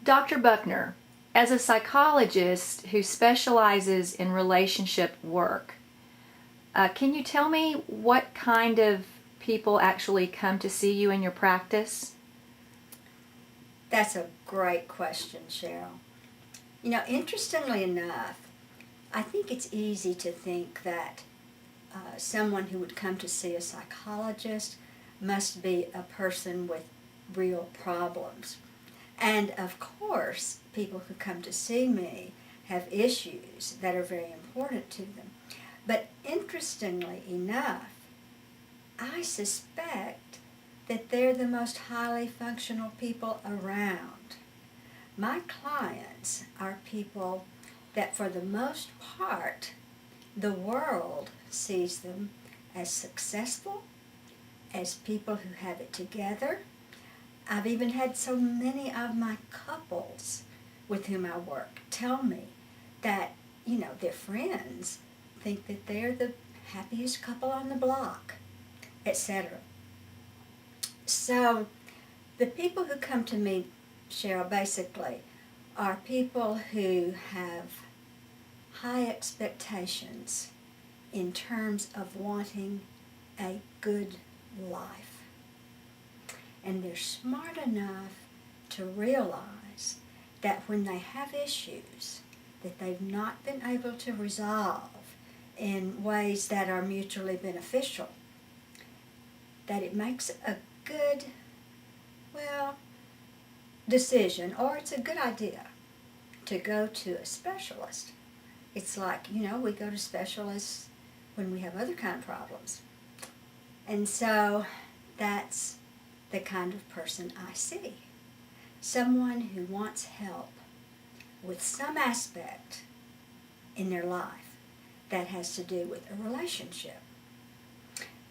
Dr. Buckner, as a psychologist who specializes in relationship work, can you tell me what kind of people actually come to see you in your practice? That's a great question, Cheryl. Interestingly enough, I think it's easy to think that someone who would come to see a psychologist must be a person with real problems. And of course, people who come to see me have issues that are very important to them. But interestingly enough, I suspect that they're the most highly functional people around. My clients are people that for the most part, the world sees them as successful, as people who have it together. I've even had so many of my couples with whom I work tell me that, their friends think that they're the happiest couple on the block, etc. So the people who come to me, Cheryl, basically are people who have high expectations in terms of wanting a good life. And they're smart enough to realize that when they have issues that they've not been able to resolve in ways that are mutually beneficial, that it makes a good, decision, or it's a good idea to go to a specialist. It's like, we go to specialists when we have other kind of problems. And so that's the kind of person I see. Someone who wants help with some aspect in their life that has to do with a relationship.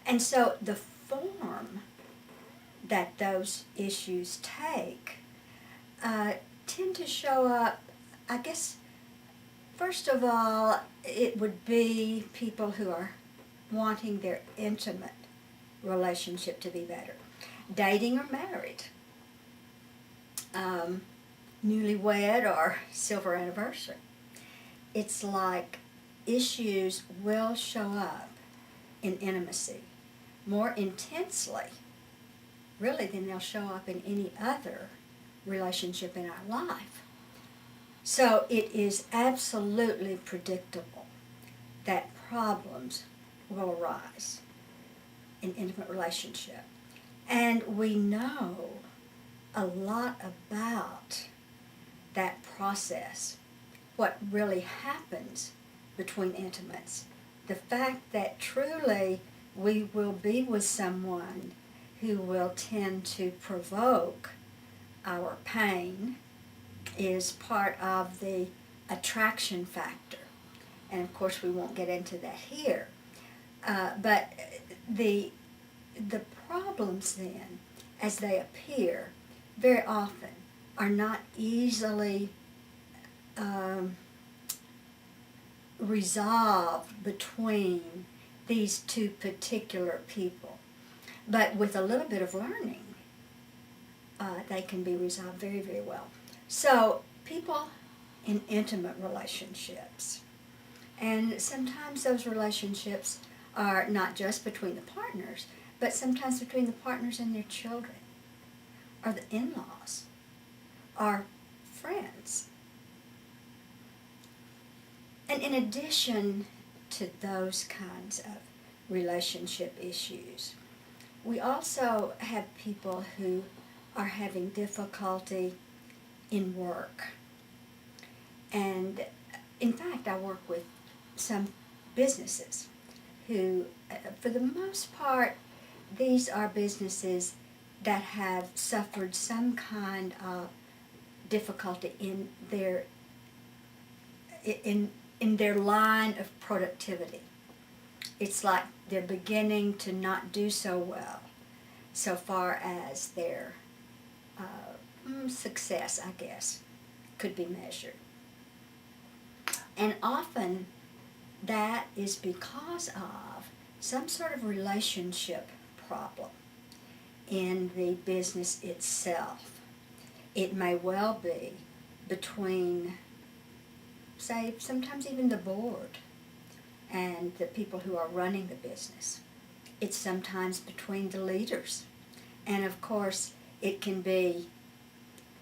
And so the form that those issues take tend to show up, I guess, first of all, it would be people who are wanting their intimate relationship to be better. Dating or married, newlywed or silver anniversary. It's like issues will show up in intimacy more intensely, really, than they'll show up in any other relationship in our life. So it is absolutely predictable that problems will arise in intimate relationship. And we know a lot about that process, what really happens between intimates. The fact that truly we will be with someone who will tend to provoke our pain is part of the attraction factor. And of course we won't get into that here. But the problems then, as they appear, very often are not easily resolved between these two particular people. But with a little bit of learning, they can be resolved very, very well. So people in intimate relationships, and sometimes those relationships are not just between the partners, but sometimes between the partners and their children, or the in-laws, or friends. And in addition to those kinds of relationship issues, we also have people who are having difficulty in work. And in fact, I work with some businesses who, for the most part, these are businesses that have suffered some kind of difficulty in their line of productivity. It's like they're beginning to not do so well so far as their success, I guess, could be measured. And often that is because of some sort of relationship problem in the business itself. It may well be between, say, sometimes even the board and the people who are running the business. It's sometimes between the leaders. And of course, it can be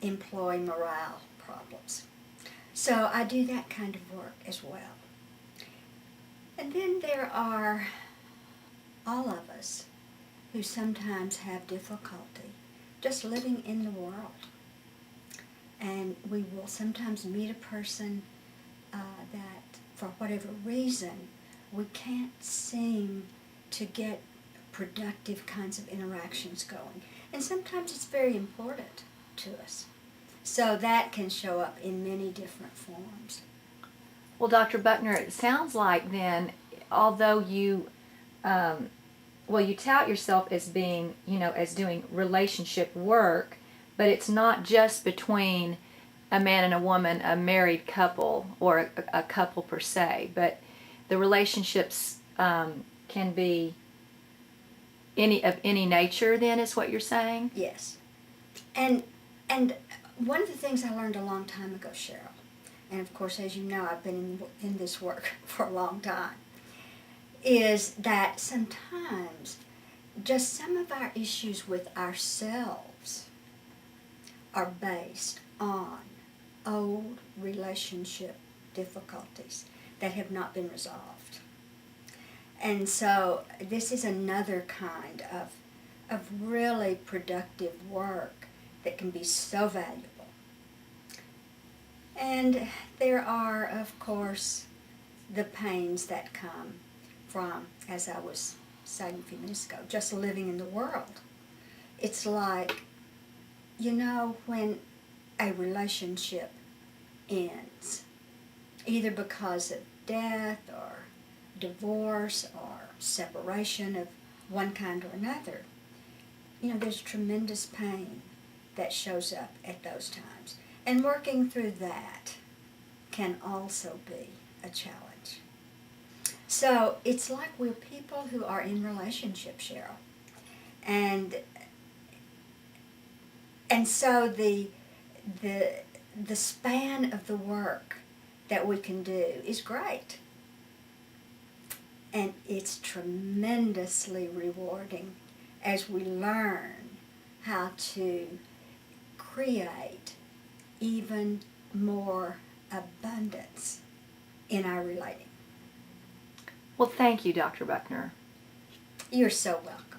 employee morale problems. So I do that kind of work as well. And then there are all of us who sometimes have difficulty just living in the world. And we will sometimes meet a person that, for whatever reason, we can't seem to get productive kinds of interactions going. And sometimes it's very important to us. So that can show up in many different forms. Well, Dr. Buckner, it sounds like then, although you, you tout yourself as being, as doing relationship work, but it's not just between a man and a woman, a married couple, or a couple per se, but the relationships can be of any nature, then, is what you're saying? Yes. And one of the things I learned a long time ago, Cheryl, and of course, as you know, I've been in this work for a long time, is that sometimes just some of our issues with ourselves are based on old relationship difficulties that have not been resolved. And so this is another kind of really productive work that can be so valuable. And there are, of course, the pains that come from, as I was saying a few minutes ago, just living in the world. It's like, when a relationship ends, either because of death or divorce or separation of one kind or another, there's tremendous pain that shows up at those times. And working through that can also be a challenge. So it's like we're people who are in relationship, Cheryl. And so the span of the work that we can do is great. And it's tremendously rewarding as we learn how to create even more abundance in our relating. Well, thank you, Dr. Buckner. You're so welcome.